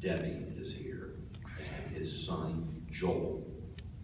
Debbie is here, and his son, Joel,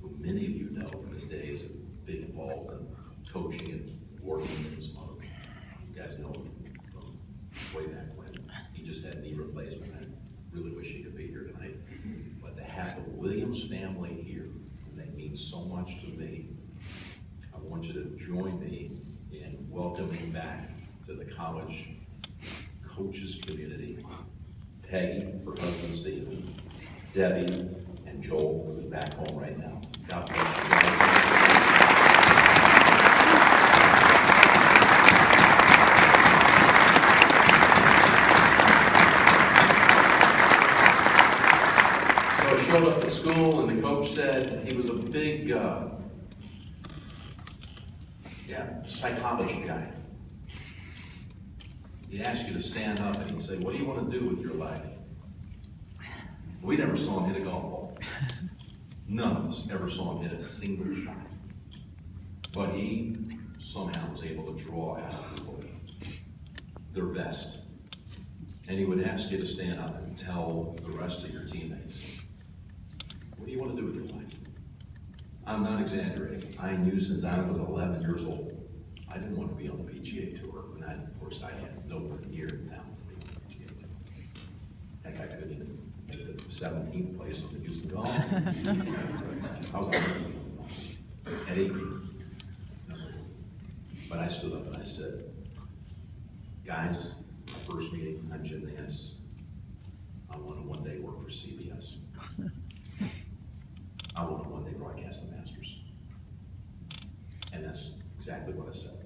who many of you know from his days of being involved in coaching and working with some other people. You guys know him from way back when. He just had knee replacement. I really wish he could be here tonight. But to have the Williams family here, and they mean so much to me, I want you to join me in welcoming back to the college coaches community Peggy, her husband Stephen, Debbie, and Joel, who's back home right now. God bless you guys. So I showed up at school, and the coach said he was a big psychology guy. He'd ask you to stand up and he'd say, what do you want to do with your life? We never saw him hit a golf ball. None of us ever saw him hit a single shot. But he somehow was able to draw out of people their best. And he would ask you to stand up and tell the rest of your teammates, what do you want to do with your life? I'm not exaggerating. I knew since I was 11 years old, I didn't want to be on the PGA Tour. And of course, I had nowhere near the talent to be on the PGA Tour. Heck, I couldn't even make the 17th place on the Houston Golf. I was already at 18. But I stood up and I said, guys, my first meeting, I'm Jim Nantz. I want to one day work for CBS. I want to one day broadcast the Masters. And that's exactly what I said.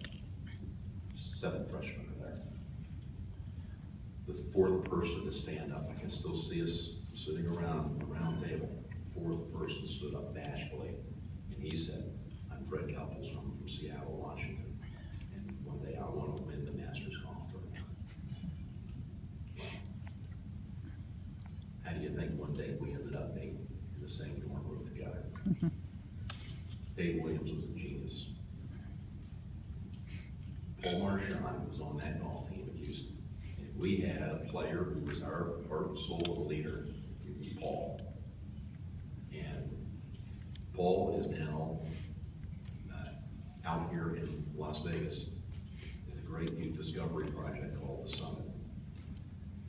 7 freshmen are there. The 4th person to stand up, I can still see us sitting around a round table. The 4th person stood up bashfully, and he said, I'm Fred Couples from Seattle, Washington, and one day I want to win the Masters golf tournament. How do you think one day we ended up being in the same dorm room together? Dave Williams was a genius. Paul Marchand was on that golf team at Houston. And we had a player who was our heart and soul leader. It was Paul. And Paul is now out here in Las Vegas in a great youth discovery project called The Summit.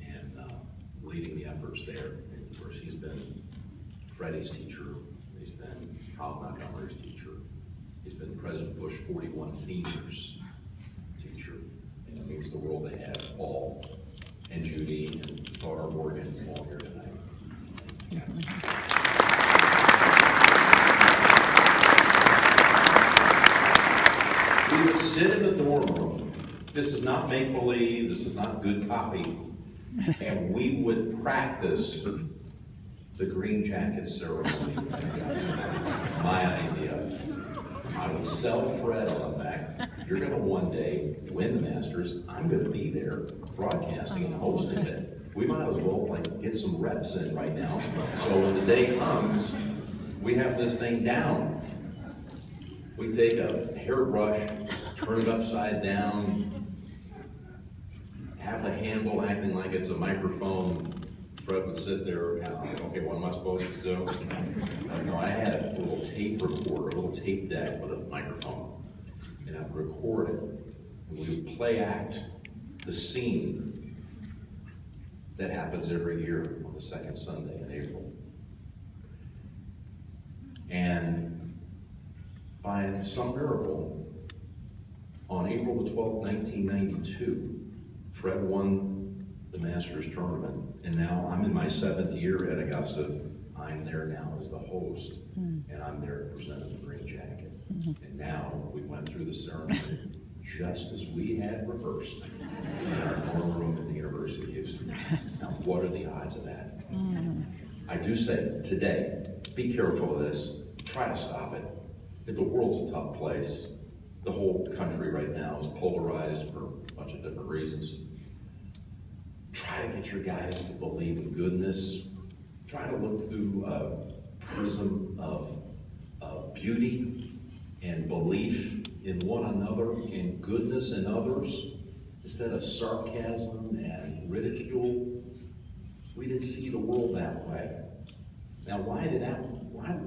And leading the efforts there. And of course, he's been Freddie's teacher. He's been Colin Montgomery's teacher. He's been President Bush 41 Seniors teacher, and it means the world they have. Paul and Judy and Tara Morgan all here tonight. We would sit in the dorm room. This is not make-believe, this is not good copy. And we would practice the green jacket ceremony. My idea. I would sell Fred on the fact you're going to one day win the Masters. I'm going to be there broadcasting and hosting it. We might as well get some reps in right now. So when the day comes, we have this thing down. We take a hairbrush, turn it upside down, have the handle acting like it's a microphone. Fred would sit there, okay, what am I supposed to do? No, I had a little tape recorder, a little tape deck with a microphone, and I would record it, and we would play act the scene that happens every year on the 2nd Sunday in April. And by some miracle, on April the 12th, 1992, Fred won the Masters tournament, and now I'm in my 7th year at Augusta. I'm there now as the host, and I'm there to present the green jacket. And now we went through the ceremony just as we had rehearsed in our dorm room at the University of Houston. Now, what are the odds of that? I do say today, be careful of this. Try to stop it. The world's a tough place. The whole country right now is polarized for a bunch of different reasons. Try to get your guys to believe in goodness. Try to look through a prism of beauty and belief in one another and goodness in others instead of sarcasm and ridicule. We didn't see the world that way. Now, why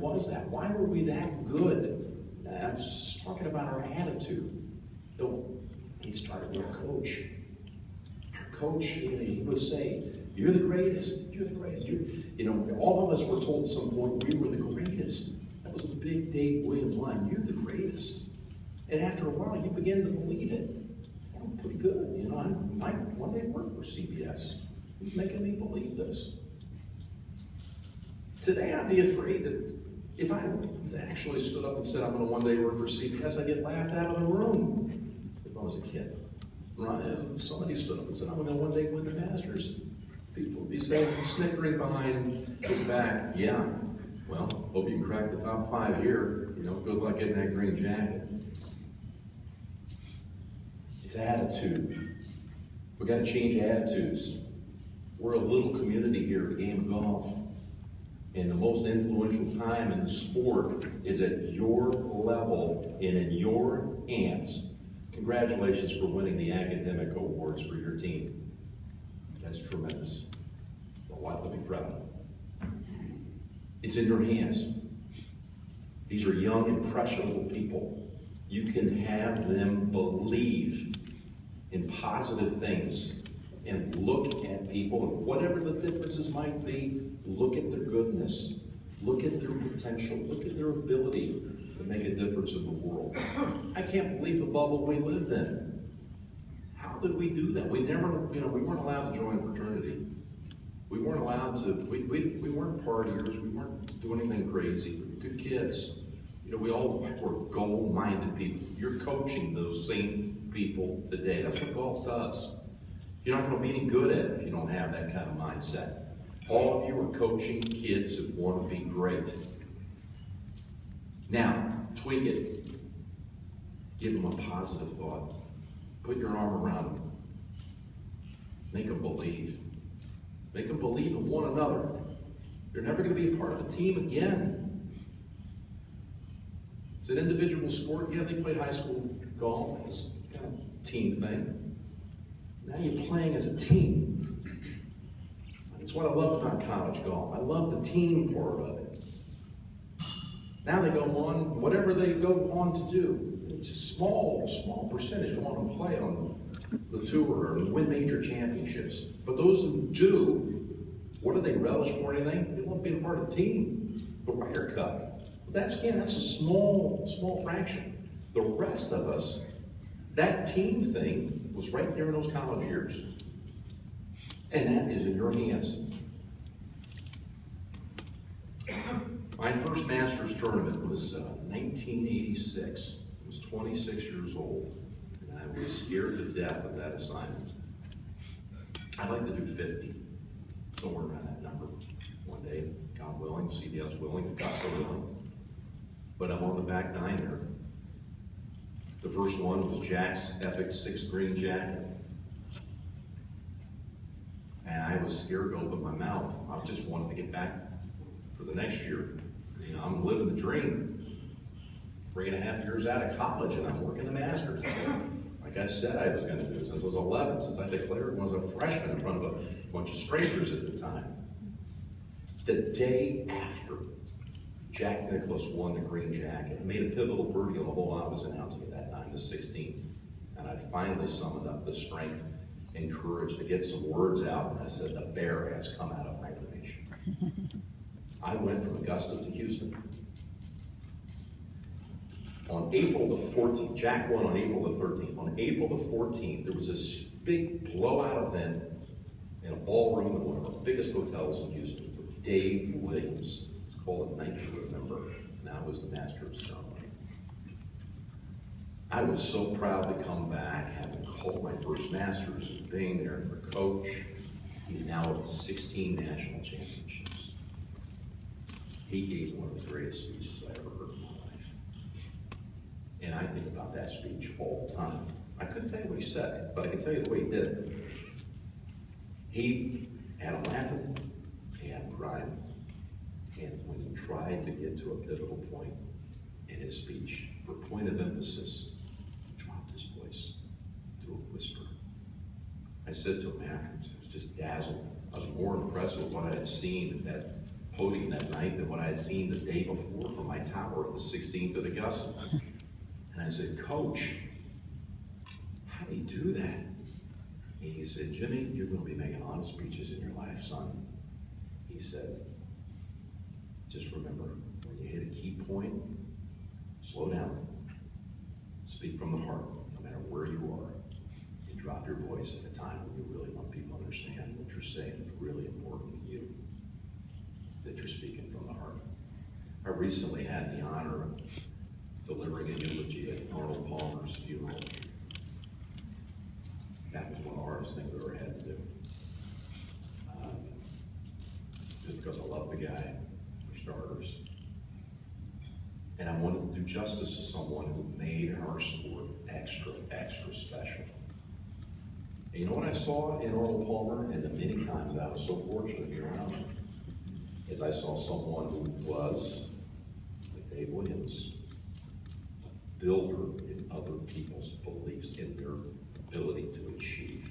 was that? Why were we that good? I'm just talking about our attitude. It started with our coach. Our coach, he would say, "You're the greatest. You're the greatest." All of us were told at some point we were the greatest. That was a big Dave Williams line. You're the greatest. And after a while, you begin to believe it. I'm pretty good. One day work for CBS. He's making me believe this. Today, I'd be afraid that if I actually stood up and said I'm going to one day work for CBS, I'd get laughed out of the room if I was a kid. Right? If somebody stood up and said I'm going to one day win the Masters, people would be saying, snickering behind his back, "Yeah, well, hope you can crack the top 5 here. Good luck getting that green jacket." It's attitude. We got to change attitudes. We're a little community here at the game of golf. And the most influential time in the sport is at your level and in your hands. Congratulations for winning the academic awards for your team. That's tremendous. A lot to be proud of. It's in your hands. These are young, impressionable people. You can have them believe in positive things and look at people, and whatever the differences might be, look at their goodness, look at their potential, look at their ability to make a difference in the world. I can't believe the bubble we lived in. How did we do that? We never, we weren't allowed to join a fraternity. We weren't allowed to, we weren't partiers, we weren't doing anything crazy. We were good kids. We all were goal-minded people. You're coaching those same people today. That's what golf does. You're not going to be any good at it if you don't have that kind of mindset. All of you are coaching kids that want to be great. Now, tweak it. Give them a positive thought. Put your arm around them. Make them believe. Make them believe in one another. You're never going to be a part of a team again. It's an individual sport. Yeah, they played high school golf. It was kind of a team thing. Now you're playing as a team. That's what I loved about college golf. I love the team part of it. Now they go on, whatever they go on to do, it's a small percentage go on and play on the tour and win major championships. But those who do, what do they relish more than anything? They want to be a part of the team, the Ryder Cup. But that's a small fraction. The rest of us, that team thing was right there in those college years. And that is in your hands. My first Masters tournament was 1986. I was 26 years old, and I was scared to death of that assignment. I'd like to do 50, somewhere around that number. One day, God willing, CBS willing, Augusta willing. But I'm on the back nine there. The first one was Jack's epic 6th green jacket. And I was scared to open my mouth. I just wanted to get back for the next year. I'm living the dream. 3.5 years out of college, and I'm working the Masters. Like I said I was going to do since I was 11, since I declared when I was a freshman in front of a bunch of strangers at the time. The day after Jack Nicklaus won the green jacket, made a pivotal birdie on the hole I was announcing at that time, the 16th. And I finally summoned up the strength and courage to get some words out, and I said, the bear has come out of hibernation. I went from Augusta to Houston. On April the 14th, Jack won on April the 13th. On April the 14th, there was this big blowout event in a ballroom in one of the biggest hotels in Houston for Dave Williams. It's called A Night to Remember. Now it was the Masters ceremony. I was so proud to come back, having called my first Masters and being there for Coach. He's now up to 16 national championships. He gave one of the greatest speeches I ever heard in my life. And I think about that speech all the time. I couldn't tell you what he said, but I can tell you the way he did it. He had him laughing, he had him crying. And when he tried to get to a pivotal point in his speech, for point of emphasis, he dropped his voice to a whisper. I said to him afterwards, I was just dazzled I was more impressed with what I had seen at that podium that night than what I had seen the day before from my tower at the 16th at Augusta. And I said, Coach, how do you do that? And he said, Jimmy, you're going to be making a lot of speeches in your life, son. He said, just remember, when you hit a key point, slow down. Speak from the heart, no matter where you are. And drop your voice at a time when you really want people to understand what you're saying is really important to you, that you're speaking from the heart. I recently had the honor of delivering a eulogy at Arnold Palmer's funeral. That was one of the hardest things I ever had to do. Just because I love the guy, for starters. And I wanted to do justice to someone who made our sport extra, extra special. And you know what I saw in Arnold Palmer, and the many times I was so fortunate to be around him, is I saw someone who was, like Dave Williams, a builder in other people's beliefs, in their ability to achieve.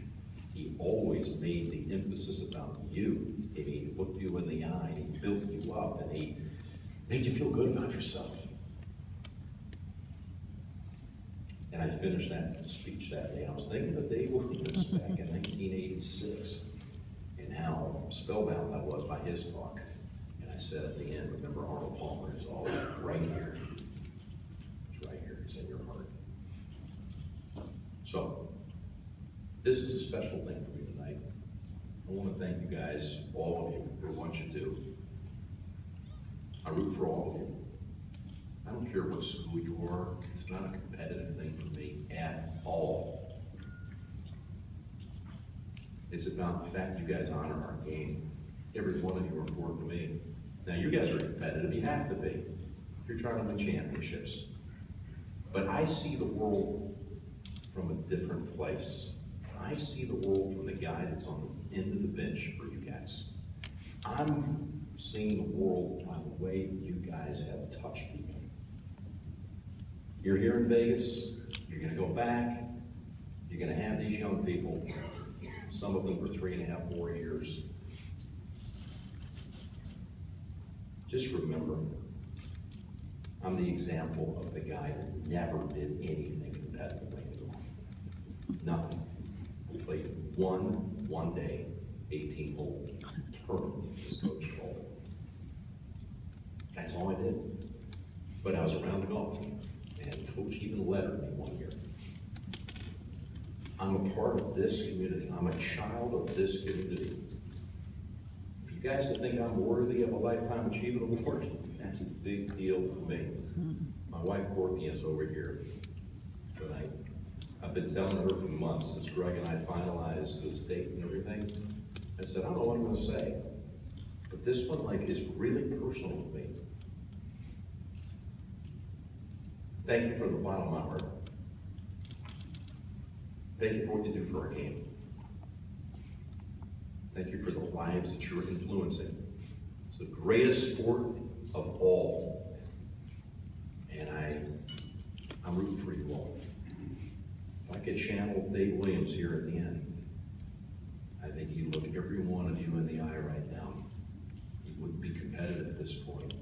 He always made the emphasis about you, and he looked you in the eye, and he built you up, and he made you feel good about yourself. And I finished that speech that day. I was thinking of Dave Williams back in 1986, and how spellbound I was by his talk. And I said at the end, remember, Arnold Palmer is always right here. He's right here, he's in your heart. So, this is a special thing for me tonight. I want to thank you guys, all of you, for what you do. I root for all of you. I don't care what school you are. It's not a competitive thing for me at all. It's about the fact you guys honor our game. Every one of you are important to me. Now, you guys are competitive. You have to be. You're trying to win championships. But I see the world from a different place. I see the world from the guy that's on the end of the bench for you guys. I'm seeing the world by the way you guys have touched people. You're here in Vegas, you're going to go back, you're going to have these young people, some of them for 3.5 more years. Just remember, I'm the example of the guy that never did anything competitively in life. Nothing. We played one day, 18-hole tournament, as Coach called it. That's all I did. But I was around the golf team. And Coach even lettered me one year. I'm a part of this community. I'm a child of this community. If you guys think I'm worthy of a Lifetime Achievement Award, that's a big deal to me. My wife Courtney is over here tonight. I've been telling her for months since Greg and I finalized this date and everything. I said, I don't know what I'm going to say, but this one is really personal to me. Thank you from the bottom of my heart. Thank you for what you do for our game. Thank you for the lives that you're influencing. It's the greatest sport of all. And I'm rooting for you all. If I could channel Dave Williams here at the end, I think he'd look every one of you in the eye right now. He wouldn't be competitive at this point.